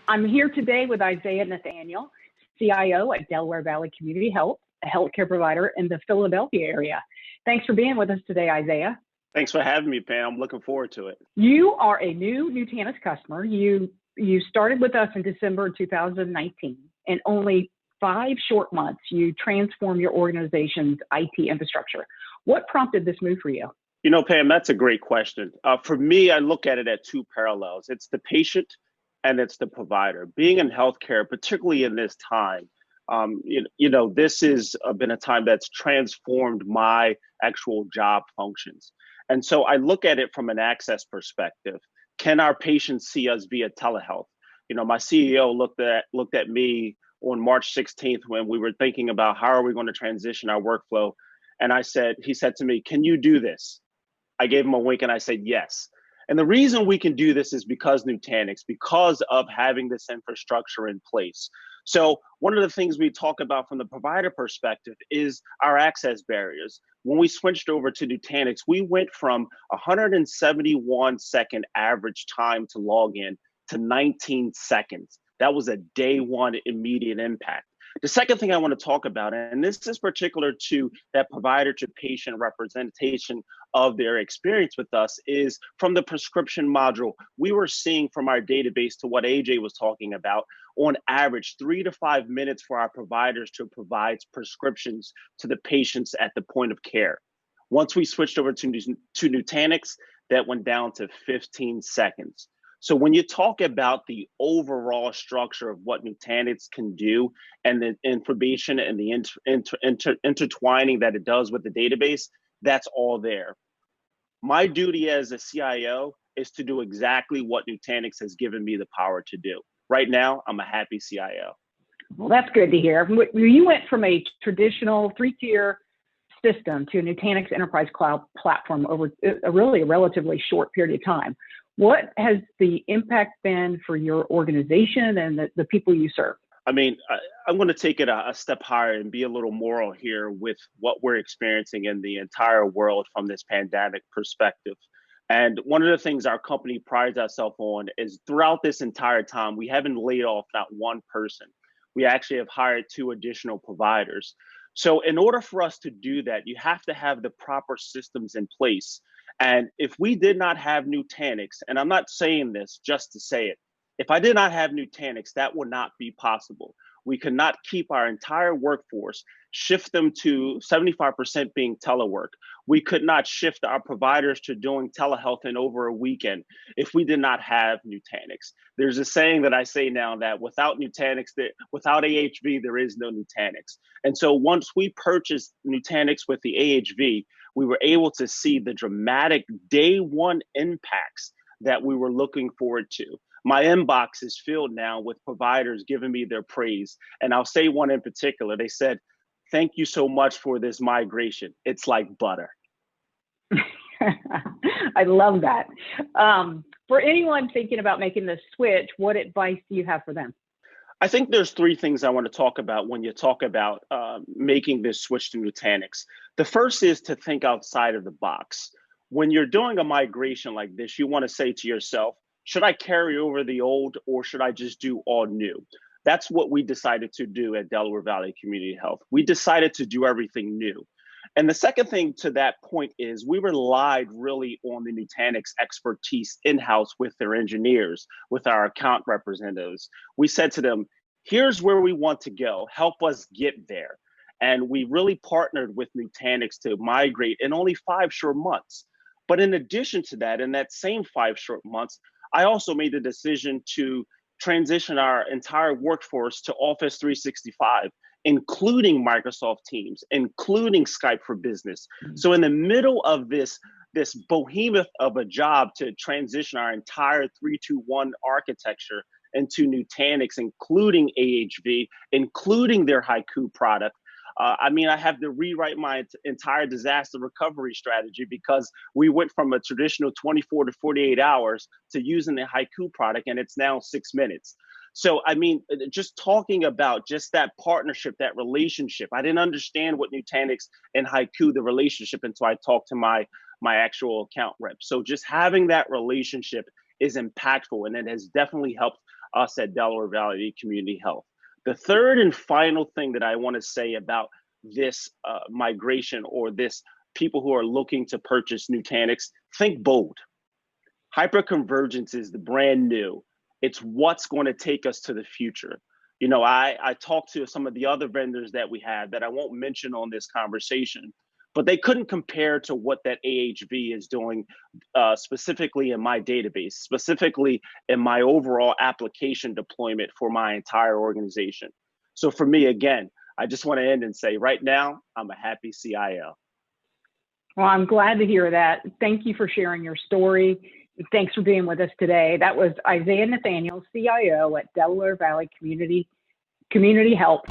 I'm here today with Nathaniel, CIO at Delaware Valley Community Health, a healthcare provider in the Philadelphia area. Thanks for being with us today, Isaiah. Thanks for having me, Pam. I'm looking forward to it. You are a new Nutanix customer. You started with us in December 2019, and only 5 short months, you transformed your organization's IT infrastructure. What prompted this move for you? You know, Pam, that's a great question. For me, I look at it at 2 parallels. It's the patient and it's the provider. Being in healthcare, particularly in this time, this has been a time that's transformed my actual job functions. And so I look at it from an access perspective. Can our patients see us via telehealth? You know, my CEO looked at me on March 16th when we were thinking about how are we going to transition our workflow. And he said to me, "Can you do this?" I gave him a wink and I said, yes. And the reason we can do this is because Nutanix, because of having this infrastructure in place. So one of the things we talk about from the provider perspective is our access barriers. When we switched over to Nutanix, we went from 171-second average time to log in to 19 seconds. That was a day one immediate impact. The second thing I want to talk about, and this is particular to that provider to patient representation of their experience with us, is from the prescription module. We were seeing from our database to what AJ was talking about, on average, 3 to 5 minutes for our providers to provide prescriptions to the patients at the point of care. Once we switched over to Nutanix, that went down to 15 seconds. So when you talk about the overall structure of what Nutanix can do and the information and the intertwining that it does with the database, that's all there. My duty as a CIO is to do exactly what Nutanix has given me the power to do. Right now, I'm a happy CIO. Well, that's good to hear. You went from a traditional 3-tier system to a Nutanix Enterprise Cloud platform over a relatively short period of time. What has the impact been for your organization and the people you serve? I mean, I'm going to take it a step higher and be a little moral here with what we're experiencing in the entire world from this pandemic perspective. And one of the things our company prides ourselves on is throughout this entire time, we haven't laid off not one person. We actually have hired 2 additional providers. So in order for us to do that, you have to have the proper systems in place. And if we did not have Nutanix, and I'm not saying this just to say it, if I did not have Nutanix, that would not be possible. We could not keep our entire workforce, shift them to 75% being telework. We could not shift our providers to doing telehealth in over a weekend if we did not have Nutanix. There's a saying that I say now that without Nutanix, without AHV, there is no Nutanix. And so once we purchased Nutanix with the AHV, we were able to see the dramatic day one impacts that we were looking forward to. My inbox is filled now with providers giving me their praise. And I'll say one in particular. They said, "Thank you so much for this migration. It's like butter." I love that. For anyone thinking about making the switch, what advice do you have for them? I think there's 3 things I want to talk about when you talk about making this switch to Nutanix. The first is to think outside of the box. When you're doing a migration like this, you want to say to yourself, should I carry over the old or should I just do all new? That's what we decided to do at Delaware Valley Community Health. We decided to do everything new. And the second thing to that point is we relied really on the Nutanix expertise in-house with their engineers, with our account representatives. We said to them, here's where we want to go. Help us get there. And we really partnered with Nutanix to migrate in only 5 short months. But in addition to that, in that same 5 short months, I also made the decision to transition our entire workforce to Office 365, including Microsoft Teams, including Skype for Business. So in the middle of this behemoth of a job to transition our entire 3-2-1 architecture into Nutanix, including AHV, including their Haiku product, I have to rewrite my entire disaster recovery strategy because we went from a traditional 24 to 48 hours to using the Haiku product, and it's now 6 minutes. So, just talking about just that partnership, that relationship, I didn't understand what Nutanix and Haiku, the relationship, until I talked to my actual account rep. So just having that relationship is impactful, and it has definitely helped us at Delaware Valley Community Health. The third and final thing that I want to say about this migration, or this people who are looking to purchase Nutanix, think bold. Hyperconvergence is the brand new. It's what's going to take us to the future. You know, I talked to some of the other vendors that we had that I won't mention on this conversation, but they couldn't compare to what that AHV is doing specifically in my database, specifically in my overall application deployment for my entire organization. So for me, again, I just want to end and say right now, I'm a happy CIO. Well, I'm glad to hear that. Thank you for sharing your story. Thanks for being with us today. That was Nathaniel, CIO at Delaware Valley Community Health.